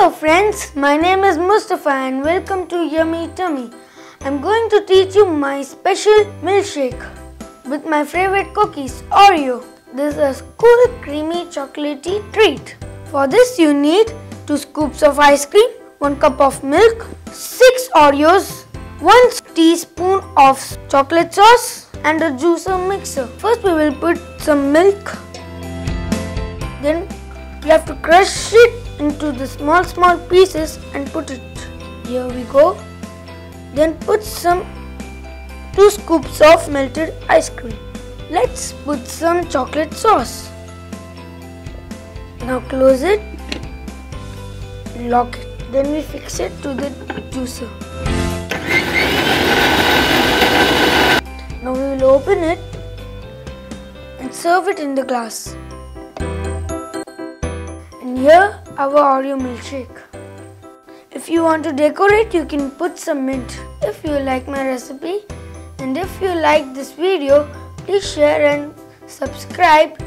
Hello friends, my name is Mustafa and welcome to Yummy Tummy. I'm going to teach you my special milkshake with my favorite cookies, Oreo. This is a cool, creamy, chocolatey treat. For this you need 2 scoops of ice cream, 1 cup of milk, 6 Oreos, 1 teaspoon of chocolate sauce and a juicer mixer. First we will put some milk. Then you have to crush it into the small pieces and put it. Here we go. Then put some 2 scoops of melted ice cream. Let's put some chocolate sauce. Now close it. Lock it. Then we fix it to the juicer. Now we will open it and serve it in the glass. And here our Oreo milkshake. If you want to decorate, you can put some mint. If you like my recipe and if you like this video, please share and subscribe.